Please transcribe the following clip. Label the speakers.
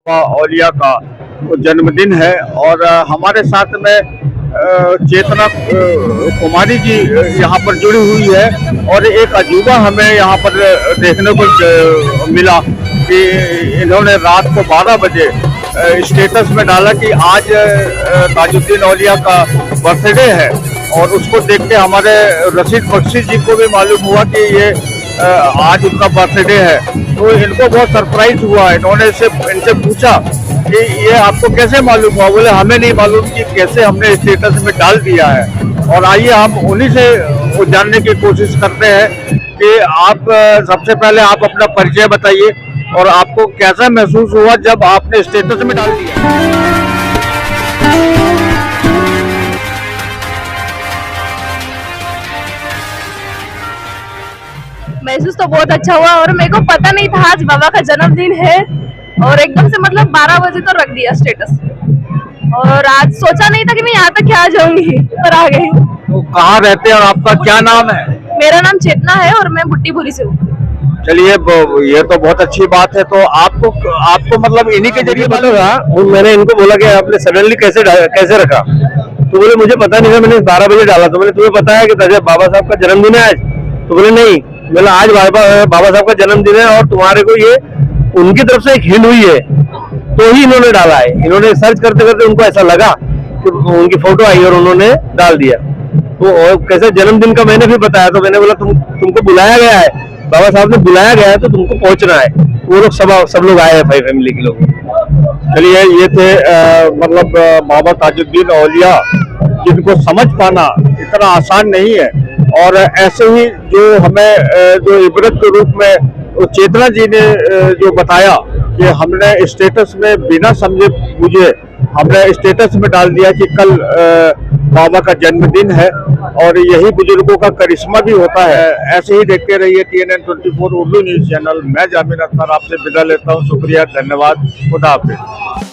Speaker 1: औलिया का जन्मदिन है और हमारे साथ में चेतना कुमारी जी यहाँ पर जुड़ी हुई है और एक अजूबा हमें यहाँ पर देखने को मिला कि इन्होंने रात को 12 बजे स्टेटस में डाला कि आज ताजुद्दीन औलिया का बर्थडे है और उसको देख के हमारे रशीद बख्शी जी को भी मालूम हुआ कि ये आज उनका बर्थडे है। तो इनको बहुत सरप्राइज हुआ। इन्होंने इनसे पूछा कि ये आपको कैसे मालूम हुआ। बोले हमें नहीं मालूम कि कैसे हमने स्टेटस में डाल दिया है। और आइए हम उन्हीं से जानने की कोशिश करते हैं कि आप सबसे पहले आप अपना परिचय बताइए और आपको कैसा महसूस हुआ जब आपने स्टेटस में डाल दिया।
Speaker 2: महसूस तो बहुत अच्छा हुआ और मेरे को पता नहीं था आज बाबा का जन्मदिन है और एकदम से मतलब 12 बजे तो रख दिया स्टेटस और आज सोचा नहीं था कि मैं यहाँ तक क्या आ जाऊंगी पर आ गई।
Speaker 1: तो कहाँ रहते हैं और आपका क्या नाम है?
Speaker 2: मेरा नाम चेतना है और मैं बुट्टीपुरी से हूँ।
Speaker 1: चलिए ये तो बहुत अच्छी बात है। तो आपको मतलब इन्हीं के जरिए
Speaker 3: बोला। मैंने इनको बोला कि आपने सडनली कैसे रखा, तो बोले मुझे पता नहीं था, मैंने 12 बजे डाला। तो मैंने तुम्हें पता है कि बाबा साहब का जन्मदिन है आज? तो बोले नहीं। बोला आज बाबा साहब का जन्मदिन है और तुम्हारे को ये उनकी तरफ से एक हिंट हुई है तो ही इन्होंने डाला है। इन्होंने सर्च करते करते उनको ऐसा लगा कि उनकी फोटो आई और उन्होंने डाल दिया। तो कैसे जन्मदिन का मैंने भी बताया, तो मैंने बोला तुमको बुलाया गया है, बाबा साहब ने बुलाया गया है तो तुमको पहुंचना है। वो लोग सब लोग आए हैं, फैमिली के लोग।
Speaker 1: चलिए ये थे मतलब बाबा ताजुद्दीन औलिया, जिनको समझ पाना इतना आसान नहीं है। और ऐसे ही जो हमें जो इबरत के रूप में चेतना जी ने जो बताया कि हमने स्टेटस में बिना समझे बुझे हमने स्टेटस में डाल दिया कि कल बाबा का जन्मदिन है और यही बुजुर्गों का करिश्मा भी होता है। ऐसे ही देखते रहिए TNN 24 उर्दू न्यूज चैनल। मैं जामिन अख्तर आपसे विदा लेता हूँ। शुक्रिया, धन्यवाद, खुदा हाफिज।